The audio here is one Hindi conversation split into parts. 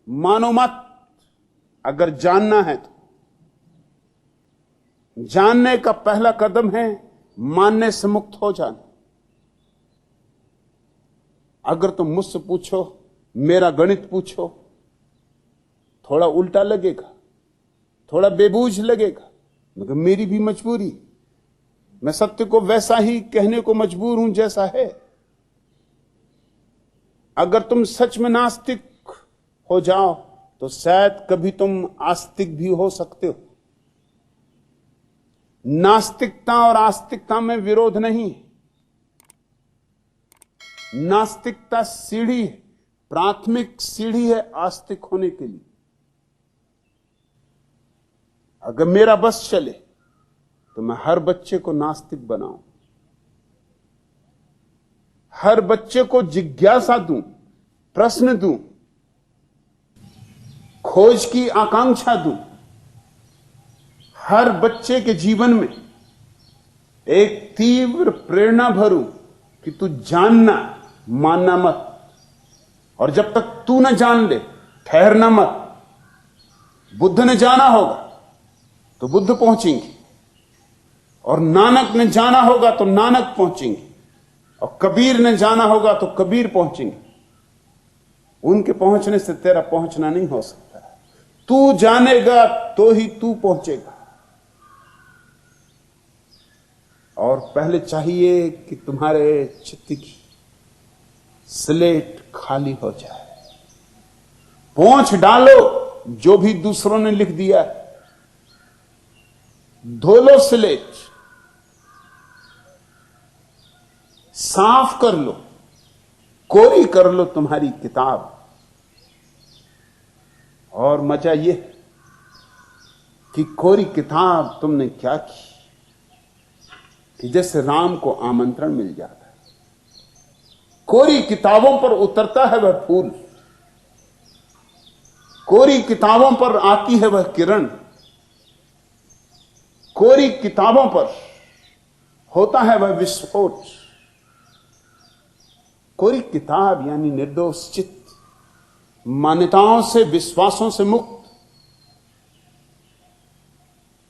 मानो मत। अगर जानना है तो जानने का पहला कदम है मानने से मुक्त हो जाना। अगर तुम मुझसे पूछो, मेरा गणित पूछो, थोड़ा उल्टा लगेगा, थोड़ा बेबूझ लगेगा, मगर मेरी भी मजबूरी, मैं सत्य को वैसा ही कहने को मजबूर हूं जैसा है। अगर तुम सच में नास्तिक हो जाओ तो शायद कभी तुम आस्तिक भी हो सकते हो। नास्तिकता और आस्तिकता में विरोध नहीं। नास्तिकता सीढ़ी है, प्राथमिक सीढ़ी है आस्तिक होने के लिए। अगर मेरा बस चले तो मैं हर बच्चे को नास्तिक बनाऊं, हर बच्चे को जिज्ञासा दूं, प्रश्न दूं, खोज की आकांक्षा दूं, हर बच्चे के जीवन में एक तीव्र प्रेरणा भरूं कि तू जानना, मानना मत। और जब तक तू न जान ले ठहरना मत। बुद्ध ने जाना होगा तो बुद्ध पहुंचेंगे, और नानक ने जाना होगा तो नानक पहुंचेंगे, और कबीर ने जाना होगा तो कबीर पहुंचेंगे। उनके पहुंचने से तेरा पहुंचना नहीं हो सकता। तू जानेगा तो ही तू पहुंचेगा। और पहले चाहिए कि तुम्हारे चित्त की स्लेट खाली हो जाए। पोंछ डालो जो भी दूसरों ने लिख दिया है, धो लो स्लेट, साफ कर लो, कोरी कर लो तुम्हारी किताब। और मजा यह कि कोरी किताब तुमने क्या की कि जैसे राम को आमंत्रण मिल जाता है। कोरी किताबों पर उतरता है वह फूल, कोरी किताबों पर आती है वह किरण, कोरी किताबों पर होता है वह विस्फोट। कोरी किताब यानी निर्दोष चित्त, मान्यताओं से, विश्वासों से मुक्त।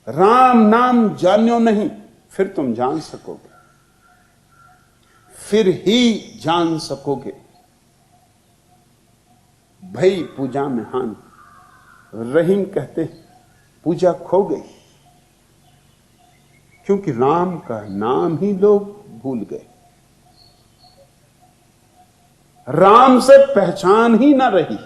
राम नाम जानियो नहीं, फिर तुम जान सकोगे, फिर ही जान सकोगे। भई पूजा में हान, रहीम कहते पूजा खो गई, क्योंकि राम का नाम ही लोग भूल गए। राम से पहचान ही ना रही।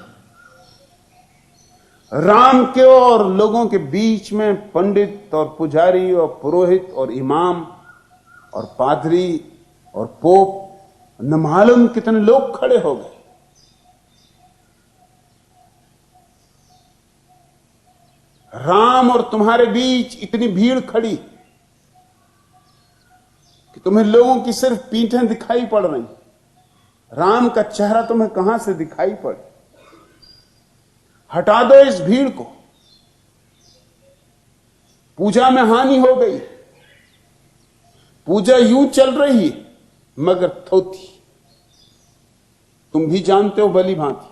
राम के और लोगों के बीच में पंडित और पुजारी और पुरोहित और इमाम और पादरी और पोप न मालूम कितने लोग खड़े हो गए। राम और तुम्हारे बीच इतनी भीड़ खड़ी कि तुम्हें लोगों की सिर्फ पीठें दिखाई पड़ रही, राम का चेहरा तुम्हें कहां से दिखाई पड़े। हटा दो इस भीड़ को। पूजा में हानि हो गई। पूजा यूं चल रही है मगर थोथी। तुम भी जानते हो भली भांति।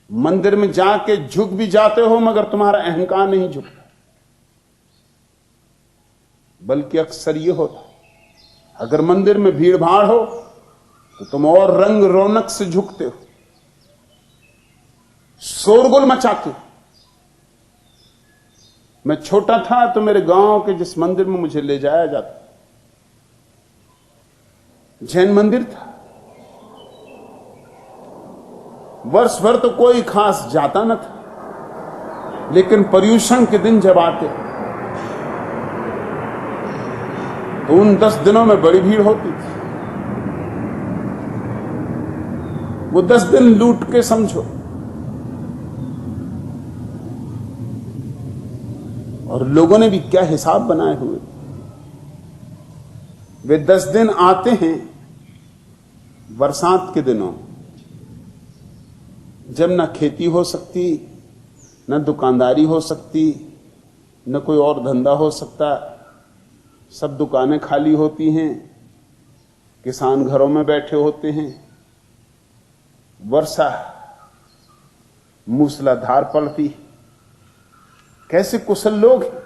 मंदिर में जाके झुक भी जाते हो मगर तुम्हारा अहंकार नहीं झुकता, बल्कि अक्सर यह होता अगर मंदिर में भीड़ भाड़ हो तो तुम और रंग रौनक से झुकते हो, शोरगुल मचाते हो। मैं छोटा था तो मेरे गांव के जिस मंदिर में मुझे ले जाया जाता, जैन मंदिर था। वर्ष भर तो कोई खास जाता न था, लेकिन पर्युषण के दिन जब आते तो उन 10 दिनों में बड़ी भीड़ होती थी। वो 10 दिन लूट के समझो। और लोगों ने भी क्या हिसाब बनाए हुए। वे 10 दिन आते हैं बरसात के दिनों, जब न खेती हो सकती, न दुकानदारी हो सकती, न कोई और धंधा हो सकता। सब दुकानें खाली होती हैं, किसान घरों में बैठे होते हैं। वर्षा मूसलाधार पड़ती है। कैसे कुशल लोग हैं।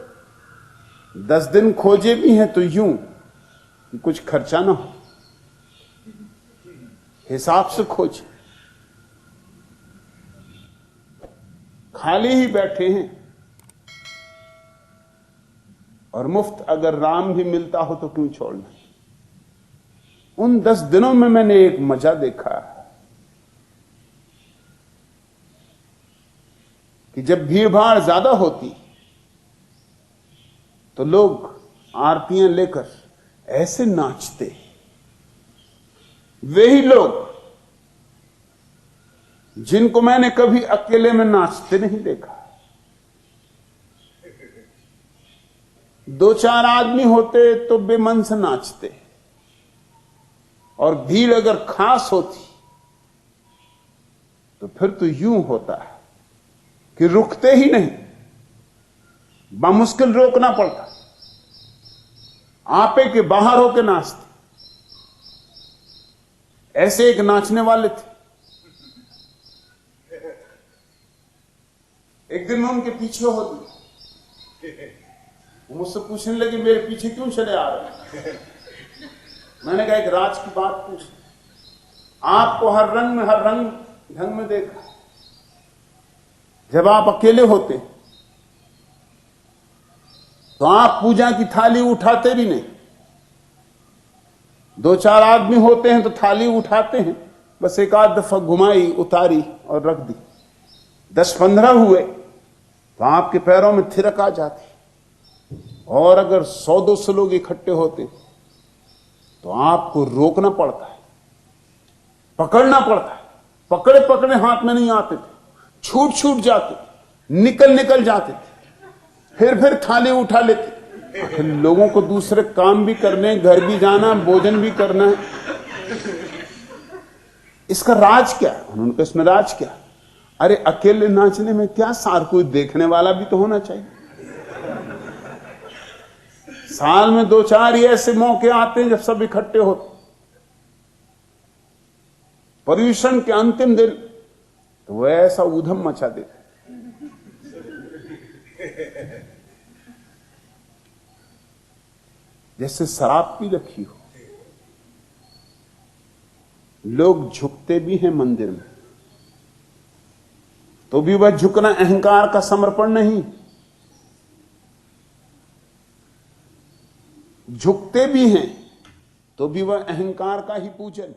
10 दिन खोजे भी हैं तो यूं कि कुछ खर्चा ना हो, हिसाब से खोजे। खाली ही बैठे हैं और मुफ्त अगर राम भी मिलता हो तो क्यों छोड़ना। उन 10 दिनों में मैंने एक मजा देखा कि जब भीड़ भाड़ ज्यादा होती तो लोग आरतियां लेकर ऐसे नाचते, वे ही लोग जिनको मैंने कभी अकेले में नाचते नहीं देखा। 2-4 आदमी होते तो बेमन से नाचते, और भीड़ अगर खास होती तो फिर तो यूं होता है कि रुकते ही नहीं, बामुश्किल रोकना पड़ता, आपे के बाहर होकर नाचते। ऐसे एक नाचने वाले थे, एक दिन मैं उनके पीछे होती, वो मुझसे पूछने लगे मेरे पीछे क्यों चले आ रहे। मैंने कहा एक राज की बात पूछ, आपको हर रंग में हर रंग ढंग में देखा, जब आप अकेले होते तो आप पूजा की थाली उठाते भी नहीं। 2-4 आदमी होते हैं तो थाली उठाते हैं, बस एक आध दफा घुमाई, उतारी और रख दी। 10-15 हुए तो आपके पैरों में थिरक आ जाती, और अगर 100-200 लोग इकट्ठे होते तो आपको रोकना पड़ता है, पकड़ना पड़ता है। पकड़े पकड़े हाथ में नहीं आते थे, छूट जाते, निकल जाते थे, फिर थाली उठा लेते। फिर लोगों को दूसरे काम भी करने, घर भी जाना, भोजन भी करना है। इसका राज क्या है? उन्होंने कहा इसमें राज क्या? अरे अकेले नाचने में क्या सार, कोई देखने वाला भी तो होना चाहिए। साल में 2-4 ही ऐसे मौके आते हैं जब सब इकट्ठे होते, पर्यूषण के अंतिम दिन तो वो ऐसा ऊधम मचा देते। जैसे शराब पी रखी हो। लोग झुकते भी हैं मंदिर में, तो भी वह झुकना अहंकार का समर्पण नहीं, झुकते भी हैं तो भी वह अहंकार का ही पूजन।